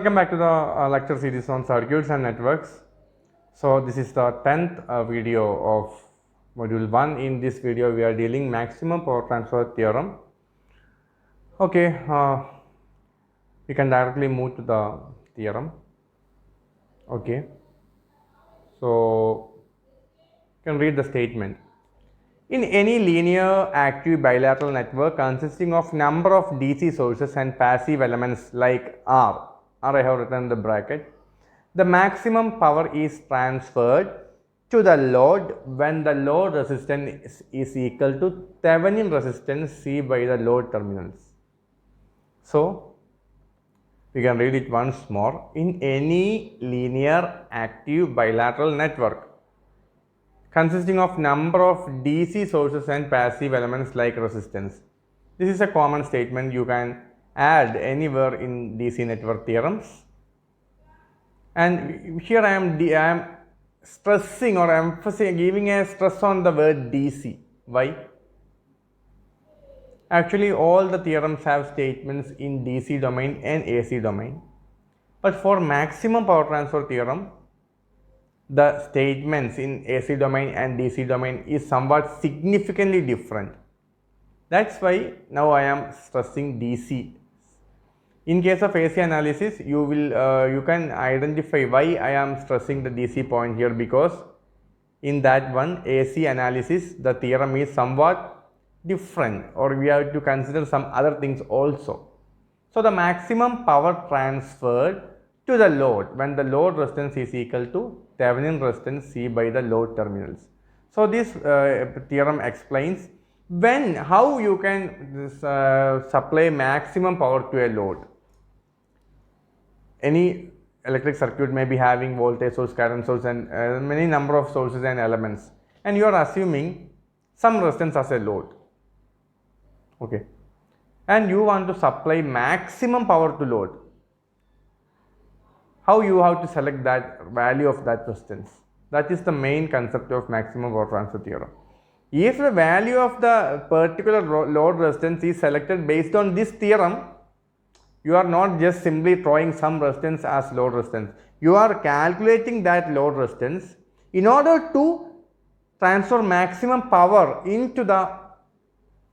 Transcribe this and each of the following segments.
Welcome back to the lecture series on circuits and networks. So this is the 10th video of module 1. In this video we are dealing maximum power transfer theorem. Okay, we can directly move to the theorem. Okay, so you can read the statement. In any linear active bilateral network consisting of number of DC sources and passive elements like R I have written in the bracket, the maximum power is transferred to the load when the load resistance is equal to Thevenin resistance C by the load terminals. So we can read it once more. In any linear active bilateral network consisting of number of DC sources and passive elements like resistance. This is a common statement you can add anywhere in DC network theorems. And here I am stressing or emphasizing, giving a stress on the word DC. Why? Actually, all the theorems have statements in DC domain and AC domain. But for maximum power transfer theorem, the statements in AC domain and DC domain is somewhat significantly different. That's why now I am stressing DC. In case of AC analysis, you can identify why I am stressing the DC point here, because in that one AC analysis the theorem is somewhat different, or we have to consider some other things also. So the maximum power transferred to the load when the load resistance is equal to Thevenin resistance C by the load terminals. So this theorem explains how you can supply maximum power to a load. Any electric circuit may be having voltage source, current source, and many number of sources and elements, and you are assuming some resistance as a load. Okay, and you want to supply maximum power to load. How you have to select that value of that resistance? That is the main concept of maximum power transfer theorem. If the value of the particular load resistance is selected based on this theorem, you are not just simply throwing some resistance as load resistance. You are calculating that load resistance in order to transfer maximum power into the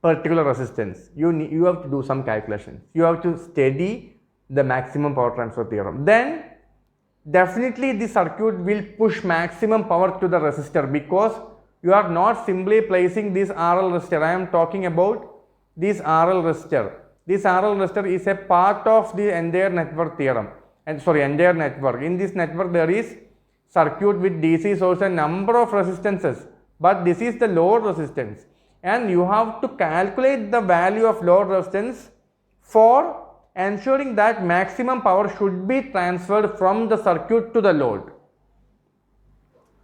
particular resistance. You have to do some calculations. You have to study the maximum power transfer theorem. Then definitely the circuit will push maximum power to the resistor, because you are not simply placing this RL resistor. I am talking about this RL resistor. This RL resistor is a part of the entire network theorem, entire network. In this network there is circuit with DC source and number of resistances, but this is the load resistance, and you have to calculate the value of load resistance for ensuring that maximum power should be transferred from the circuit to the load.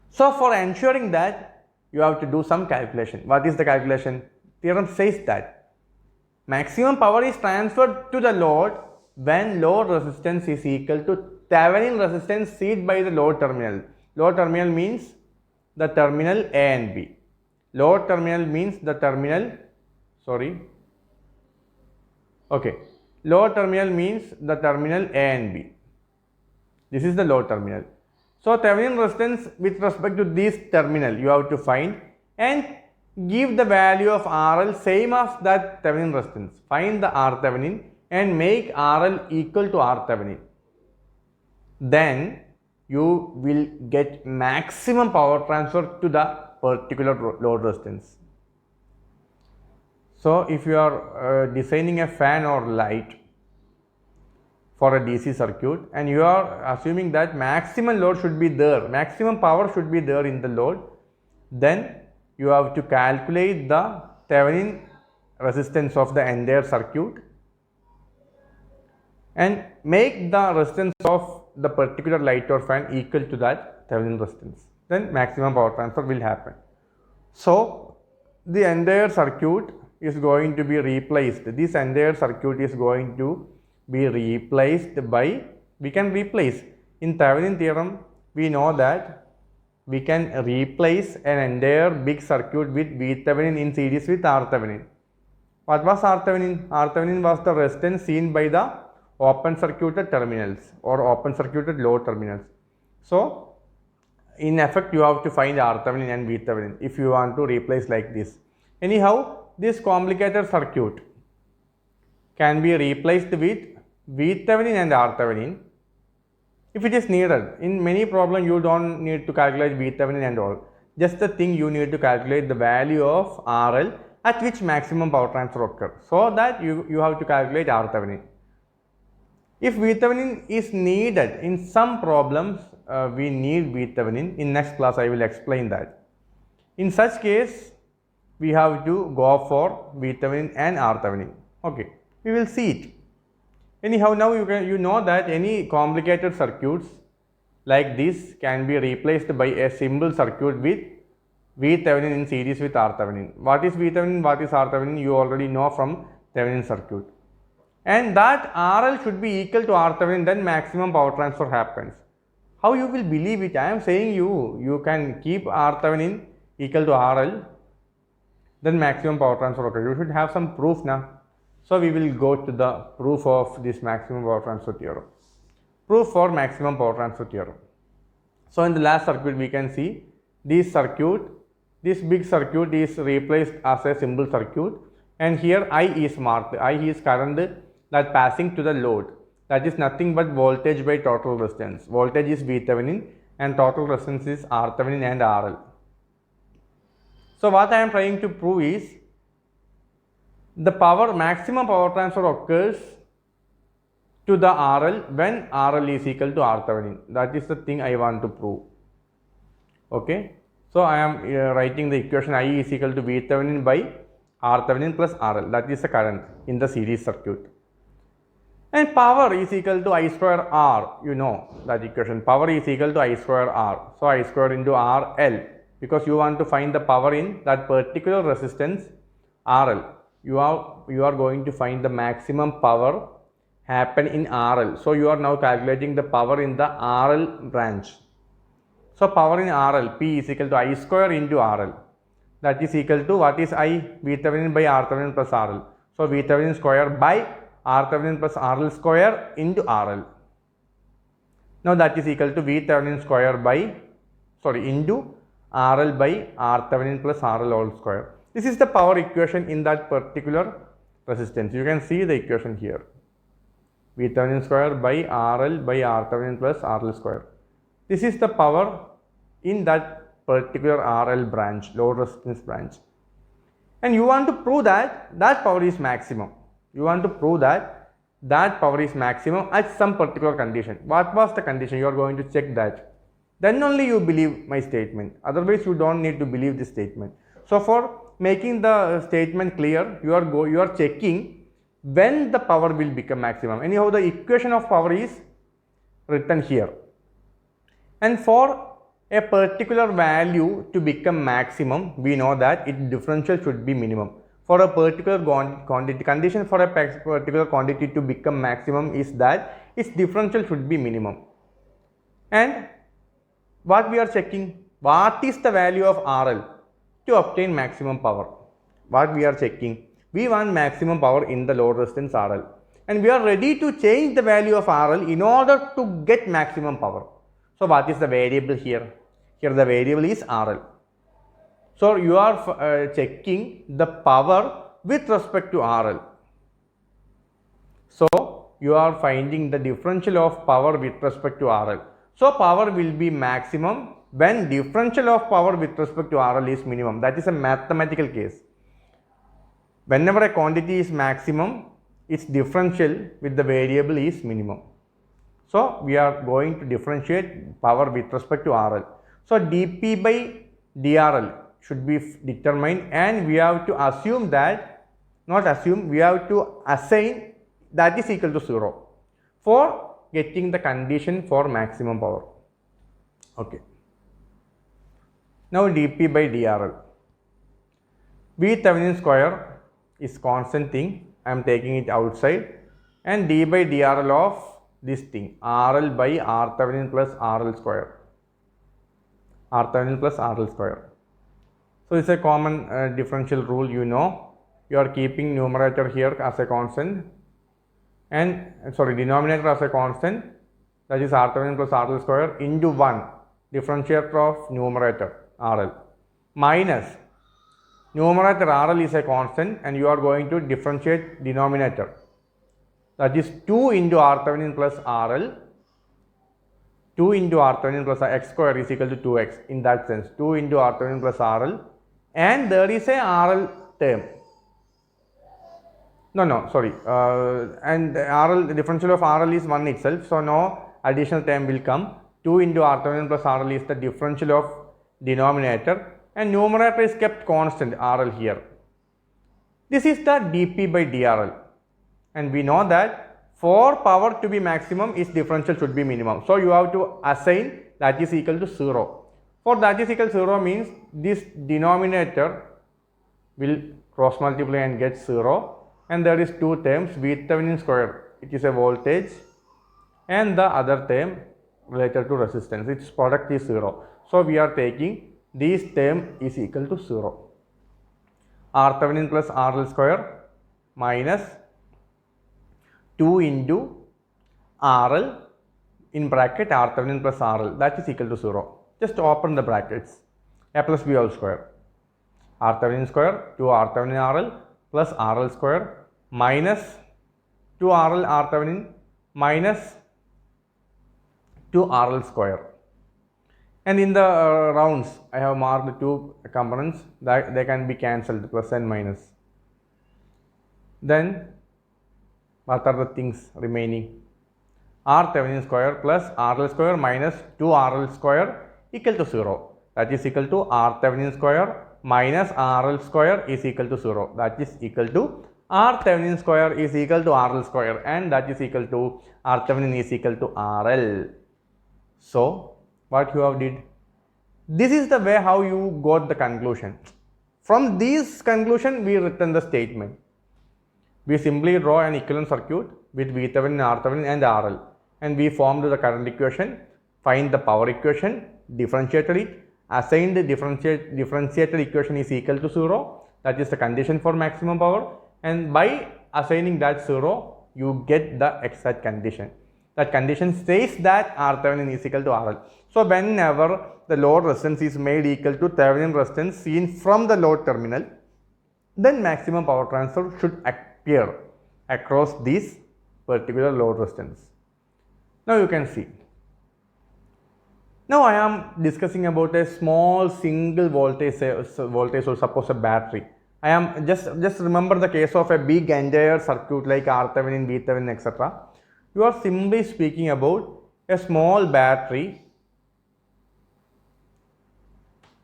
So for ensuring that, you have to do some calculation. What is the calculation? Theorem says that maximum power is transferred to the load when load resistance is equal to Thevenin resistance C by the load terminal. Load terminal means the terminal A and B. Load terminal means the terminal, load terminal means the terminal A and B. This is the load terminal. So Thevenin resistance with respect to this terminal you have to find and give the value of RL same as that Thevenin resistance. Find the R Thevenin and make RL equal to R Thevenin. Then you will get maximum power transfer to the particular load resistance. So if you are designing a fan or light for a DC circuit and you are assuming that maximum load should be there, maximum power should be there in the load, then you have to calculate the Thevenin resistance of the entire circuit and make the resistance of the particular light or fan equal to that Thevenin resistance. Then maximum power transfer will happen. So the entire circuit is going to be replaced. This entire circuit is going to be replaced by, we can replace. In Thevenin theorem, we know that we can replace an entire big circuit with V Thevenin in series with R Thevenin. What was R Thevenin? R Thevenin was the resistance seen by the open circuited terminals or open circuited load terminals. So in effect you have to find RThevenin and VThevenin if you want to replace like this. Anyhow, this complicated circuit can be replaced with VThevenin and RThevenin if it is needed. In many problems you don't need to calculate VThevenin and all. Just the thing you need to calculate the value of RL at which maximum power transfer occurs. So that you have to calculate RThevenin. If VThevenin is needed in some problems, we need VThevenin. In next class I will explain that. In such case, we have to go for VThevenin and RThevenin. Okay, we will see it. Anyhow, now you know that any complicated circuits like this can be replaced by a simple circuit with VThevenin in series with RThevenin. What is VThevenin, what is RThevenin, you already know from Thevenin circuit. And that RL should be equal to RThevenin, then maximum power transfer happens. How you will believe it? I am saying you can keep RThevenin equal to RL, then maximum power transfer occurs. You should have some proof now. So we will go to the proof of this maximum power transfer theorem. Proof for maximum power transfer theorem. So in the last circuit we can see this circuit, this big circuit is replaced as a simple circuit, and here I is marked. I is current that passing to the load, that is nothing but voltage by total resistance. Voltage is VThevenin and total resistance is RThevenin and RL. So what I am trying to prove is the maximum power transfer occurs to the RL when RL is equal to RThevenin. That is the thing I want to prove. Okay. So I am writing the equation I is equal to VThevenin by RThevenin plus RL. That is the current in the series circuit. And power is equal to I square R. You know that equation. Power is equal to I square R. So I square into RL. Because you want to find the power in that particular resistance RL. You are going to find the maximum power happen in RL. So you are now calculating the power in the RL branch. So power in RL, P is equal to I square into RL. That is equal to what is I? VThevenin by RThevenin plus RL. So VThevenin square by RThevenin plus RL square into RL. Now that is equal to VThevenin square by, into RL by RThevenin plus RL all square. This is the power equation in that particular resistance. You can see the equation here. VThevenin square by RL by RThevenin plus RL square. This is the power in that particular RL branch, load resistance branch. And you want to prove that power is maximum. You want to prove that power is maximum at some particular condition. What was the condition? You are going to check that. Then only you believe my statement. Otherwise, you don't need to believe this statement. So for making the statement clear, you are checking when the power will become maximum. Anyhow, the equation of power is written here. And for a particular value to become maximum, we know that its differential should be minimum. For a particular quantity, condition for a particular quantity to become maximum is that its differential should be minimum. And what we are checking? What is the value of RL to obtain maximum power? What we are checking? We want maximum power in the load resistance RL. And we are ready to change the value of RL in order to get maximum power. So what is the variable here? Here the variable is RL. So you are checking the power with respect to RL. So you are finding the differential of power with respect to RL. So power will be maximum when differential of power with respect to RL is minimum. That is a mathematical case. Whenever a quantity is maximum, its differential with the variable is minimum. So we are going to differentiate power with respect to RL. So dP by dRL should be determined, and we have to assume that, we have to assign that is equal to 0 for getting the condition for maximum power. Okay. Now dP by dRL. VThevenin square is constant thing. I am taking it outside, and d by dRL of this thing RL by RThevenin plus RL square. RThevenin plus RL square. So it's a common differential rule, you know. You are keeping numerator here as a constant and denominator as a constant, that is R Thevenin plus RL square into 1 differentiator of numerator RL minus numerator RL is a constant and you are going to differentiate denominator, that is 2 into R Thevenin plus RL, 2 into R Thevenin plus x square is equal to 2x, in that sense 2 into R Thevenin plus RL, and there is a RL term. And RL, the differential of RL is 1 itself, so no additional term will come. 2 into R Thevenin plus RL is the differential of denominator and numerator is kept constant RL here. This is the dP by dRL, and we know that for power to be maximum, its differential should be minimum. So you have to assign that is equal to 0. For that is equal to 0 means this denominator will cross multiply and get 0, and there is two terms, V Thevenin square, it is a voltage, and the other term related to resistance, its product is 0. So we are taking this term is equal to 0. R Thevenin plus RL square minus 2 into RL in bracket R Thevenin plus RL, that is equal to 0. Just open the brackets, a plus b whole square, R Thevenin square 2 R Thevenin RL plus RL square minus 2 RL R Thevenin minus 2 RL square. And in the rounds, I have marked two components that they can be cancelled, plus and minus. Then what are the things remaining? R Thevenin square plus RL square minus 2 RL square equal to 0. That is equal to R Thevenin square minus RL square is equal to 0. That is equal to R Thevenin square is equal to RL square, and that is equal to R Thevenin is equal to RL. So what you have did? This is the way how you got the conclusion. From this conclusion, we written the statement. We simply draw an equivalent circuit with V Thevenin, R Thevenin and RL, and we formed the current equation, find the power equation, differentiated it, assigned the differentiated equation is equal to 0, that is the condition for maximum power, and by assigning that 0, you get the exact condition. That condition says that R Thevenin is equal to RL. So whenever the load resistance is made equal to Thevenin resistance seen from the load terminal, then maximum power transfer should appear across this particular load resistance. Now you can see. Now I am discussing about a small single voltage source, suppose a battery. I am just remember the case of a big entire circuit like R Thevenin, V Thevenin, etc. You are simply speaking about a small battery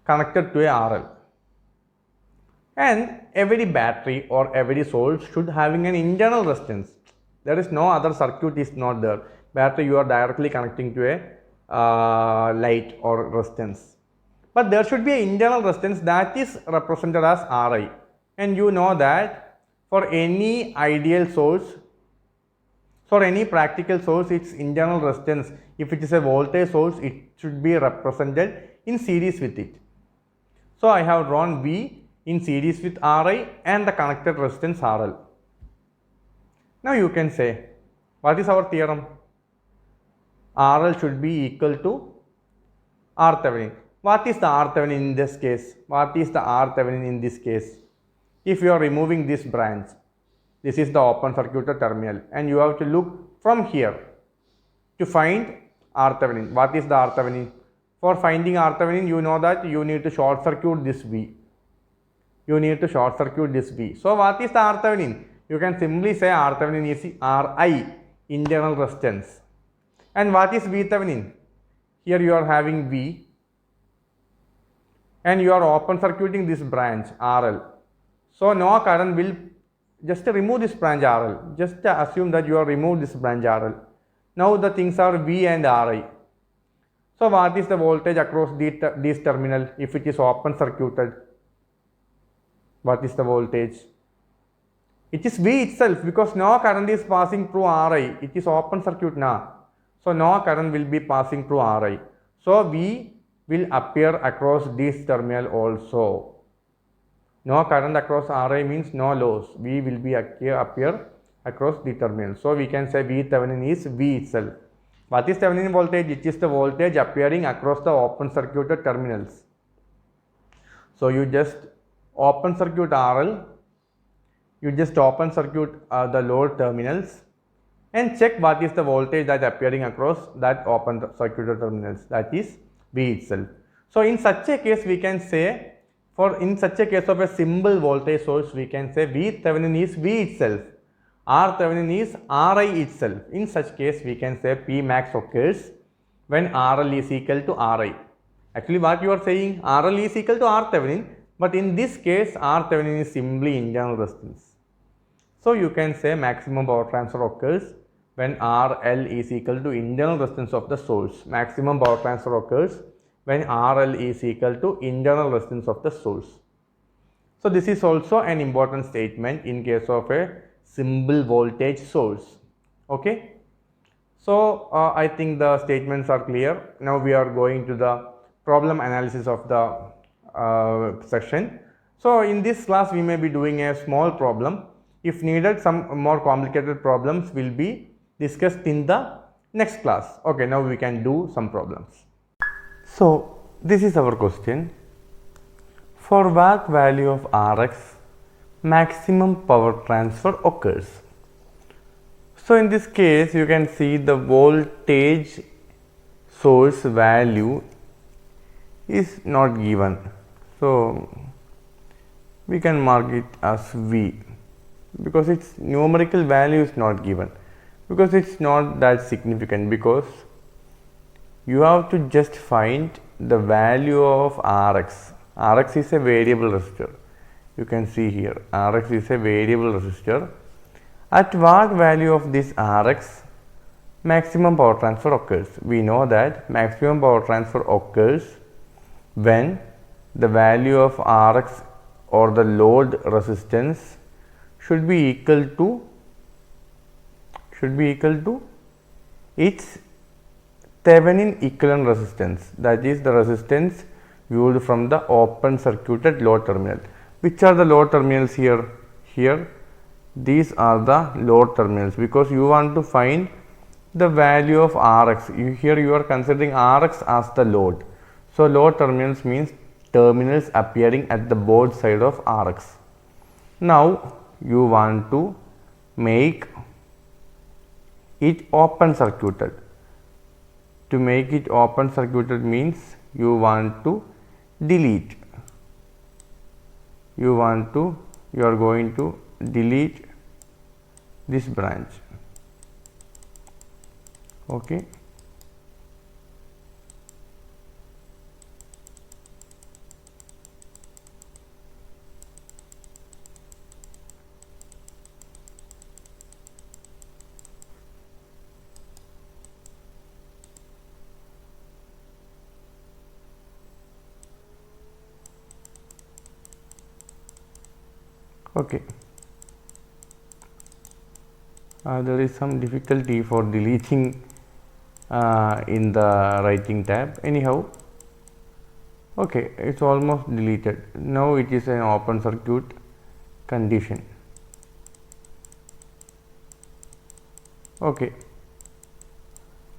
connected to a RL. And every battery or every source should having an internal resistance. There is no other circuit is not there. Battery you are directly connecting to a light or resistance. But there should be an internal resistance that is represented as Ri. And you know that for any ideal source, for any practical source, its internal resistance, if it is a voltage source, it should be represented in series with it. So I have drawn V in series with Ri and the connected resistance RL. Now you can say, what is our theorem? RL should be equal to R Thevenin. What is the R Thevenin in this case? What is the R Thevenin in this case? If you are removing this branch, this is the open circuited terminal, and you have to look from here to find R Thevenin. What is the R Thevenin? For finding R Thevenin, you know that you need to short circuit this V. You need to short circuit this V. So what is the R Thevenin? You can simply say R Thevenin is Ri, internal resistance. And what is V Thevenin? Here you are having V and you are open circuiting this branch RL. So no current will, just remove this branch RL. Just assume that you have removed this branch RL. Now the things are V and Ri. So what is the voltage across this terminal if it is open circuited? What is the voltage? It is V itself, because no current is passing through Ri. It is open circuit now. So no current will be passing through Ri. So V will appear across this terminal also. No current across Ri means no loss. V will be appear across the terminal. So we can say V Thevenin is V itself. What is Thevenin voltage? It is the voltage appearing across the open circuited terminals. So you just open circuit RL, you just open circuit the load terminals and check what is the voltage that appearing across that open circuited terminals, that is V itself. So in such a case we can say, in such a case of a simple voltage source, we can say V Thevenin is V itself, R Thevenin is Ri itself. In such case we can say P max occurs when RL is equal to Ri. Actually what you are saying, RL is equal to R Thevenin, but in this case R Thevenin is simply internal resistance. So you can say maximum power transfer occurs when RL is equal to internal resistance of the source. Maximum power transfer occurs when RL is equal to internal resistance of the source. So this is also an important statement in case of a simple voltage source. Okay. So I think the statements are clear. Now we are going to the problem analysis of the section. So in this class we may be doing a small problem. If needed, some more complicated problems will be discussed in the next class. Okay, now we can do some problems. So this is our question. For what value of Rx maximum power transfer occurs? So in this case you can see the voltage source value is not given. So we can mark it as V because its numerical value is not given, because it's not that significant, because you have to just find the value of Rx. Rx is a variable resistor. You can see here Rx is a variable resistor. At what value of this Rx maximum power transfer occurs? We know that maximum power transfer occurs when the value of Rx or the load resistance should be equal to its Thevenin equivalent resistance, that is the resistance viewed from the open circuited load terminal. Which are the load terminals here? Here these are the load terminals, because you want to find the value of Rx. Here you are considering Rx as the load. So load terminals means terminals appearing at the both side of Rx. Now you want to make it open circuited. To make it open circuited means you want to delete. You are going to delete this branch. Okay. Okay. There is some difficulty for deleting in the writing tab. Anyhow, okay, it's almost deleted. Now it is an open circuit condition. Okay.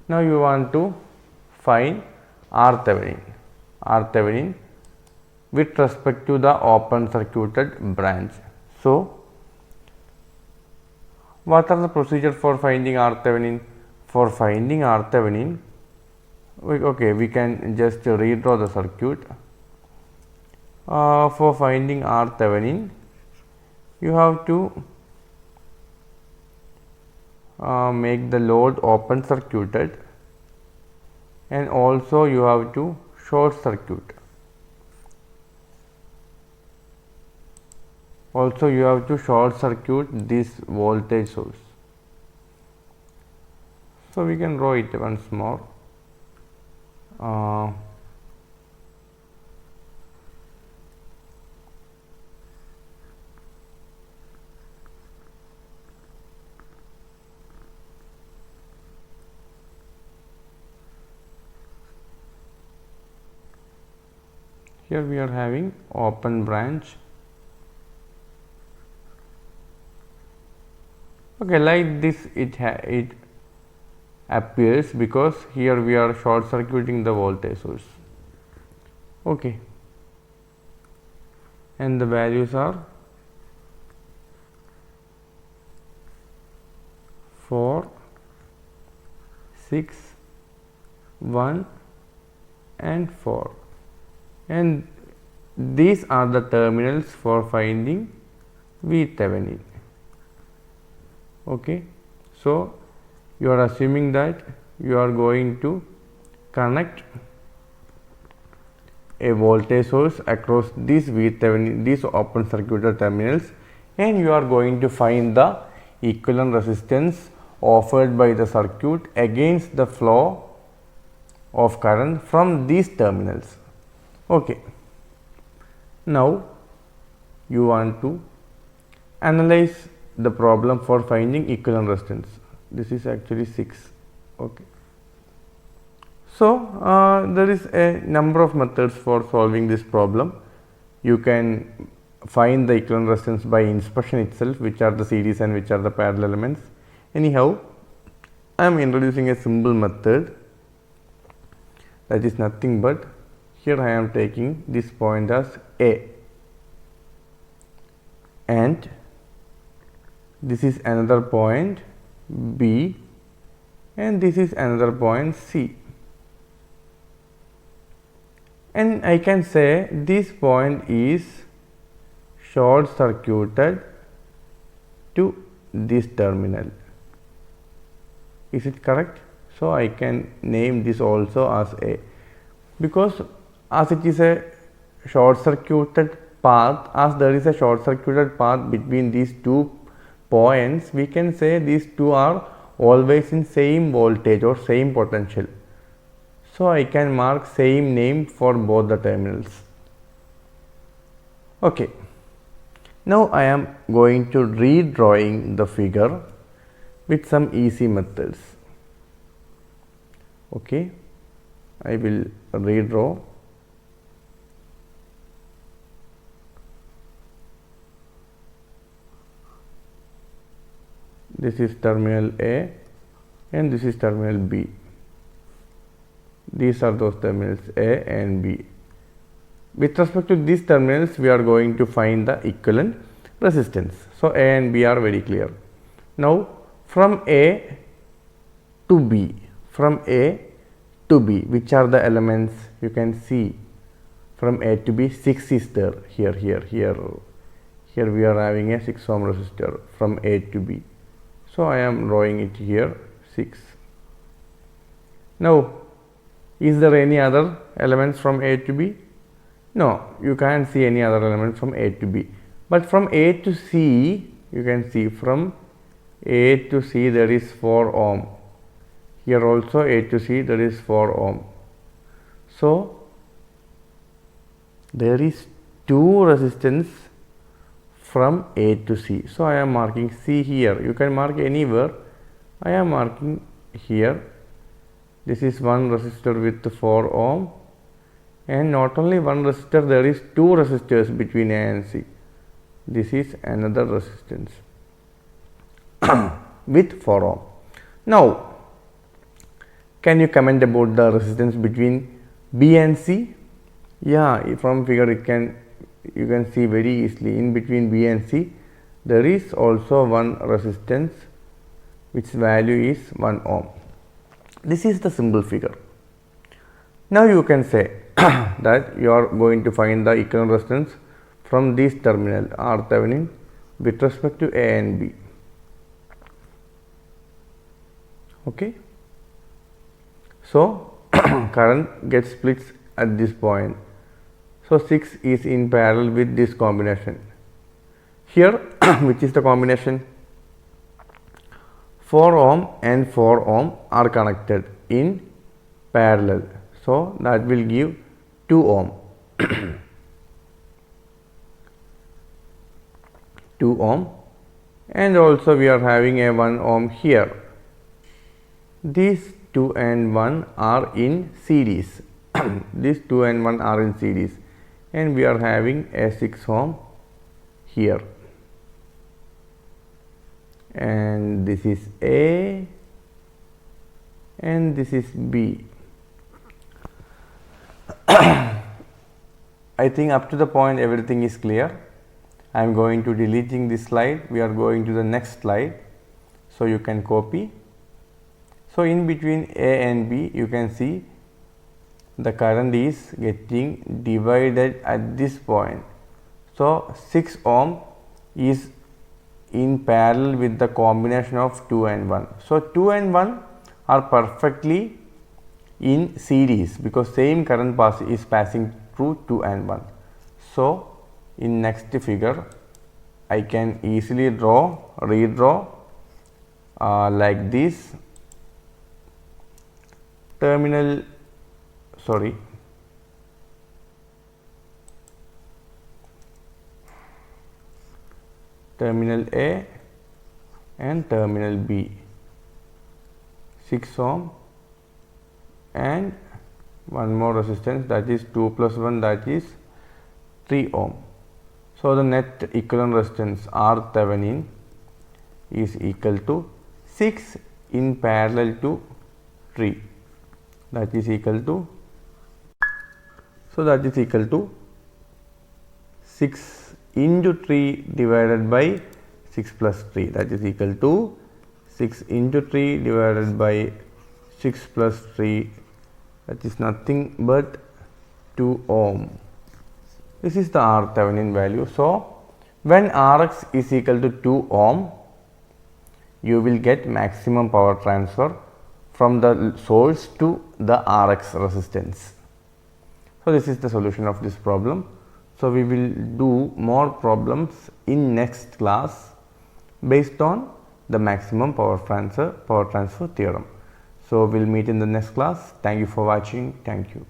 Now you want to find R Thevenin with respect to the open circuited branch. So what are the procedure for finding R Thevenin? For finding R Thevenin, we can just redraw the circuit. For finding R Thevenin, you have to make the load open circuited, and also you have to short circuit. Also you have to short circuit this voltage source. So we can draw it once more. Here we are having open branch. Okay, like this it appears because here we are short circuiting the voltage source. Okay, and the values are 4, 6, 1 and 4, and these are the terminals for finding VThevenin. Okay, so you are assuming that you are going to connect a voltage source across these VThevenin, these open circuited terminals, and you are going to find the equivalent resistance offered by the circuit against the flow of current from these terminals. Okay, now you want to analyze the problem for finding equivalent resistance. This is actually 6. Okay, so there is a number of methods for solving this problem. You can find the equivalent resistance by inspection itself, which are the series and which are the parallel elements. Anyhow, I am introducing a simple method, that is nothing but, here I am taking this point as A, and this is another point B, and this is another point C, and I can say this point is short circuited to this terminal. Is it correct? So I can name this also as A, because as it is a short circuited path, as there is a short circuited path between these two points, we can say these two are always in same voltage or same potential. So I can mark same name for both the terminals. Okay, now I am going to redrawing the figure with some easy methods. Okay, I will redraw. This is terminal A and this is terminal B. These are those terminals A and B. With respect to these terminals, we are going to find the equivalent resistance. So A and B are very clear. Now from A to B, from A to B, which are the elements? You can see from A to B, 6 is there. Here we are having a 6 ohm resistor from A to B. So I am drawing it here, 6. Now, is there any other elements from A to B? No, you can't see any other element from A to B. But from A to C, you can see from A to C there is 4 ohm. Here also A to C there is 4 ohm. So there is 2 resistance from A to C. So I am marking C here. You can mark anywhere. I am marking here. This is one resistor with 4 ohm, and not only one resistor, there is 2 resistors between A and C. This is another resistance with 4 ohm. Now, can you comment about the resistance between B and C? Yeah, from figure you can see very easily, in between B and C there is also one resistance which value is 1 ohm. This is the simple figure. Now you can say that you are going to find the equivalent resistance from this terminal R Thevenin with respect to A and B. Okay. So current gets split at this point. So 6 is in parallel with this combination. Here which is the combination? 4 ohm and 4 ohm are connected in parallel. So that will give 2 ohm. 2 ohm, and also we are having a 1 ohm here. These 2 and 1 are in series. These 2 and 1 are in series, and we are having a 6 ohm here, and this is A and this is B. I think up to the point everything is clear. I am going to deleting this slide. We are going to the next slide, so you can copy. So in between A and B you can see the current is getting divided at this point. So 6 ohm is in parallel with the combination of 2 and 1. So 2 and 1 are perfectly in series because same current pass is passing through 2 and 1. So in next figure I can easily redraw like this. Terminal A and terminal B, 6 ohm and one more resistance, that is 2 plus 1, that is 3 ohm. So the net equivalent resistance R Thevenin is equal to 6 in parallel to 3, that is equal to, so that is equal to 6 into 3 divided by 6 plus 3, that is equal to 6 into 3 divided by 6 plus 3, that is nothing but 2 ohm. This is the R Thevenin value. So when Rx is equal to 2 ohm, you will get maximum power transfer from the source to the Rx resistance. So this is the solution of this problem. So we will do more problems in next class based on the maximum power transfer theorem. So we'll meet in the next class. Thank you for watching. Thank you.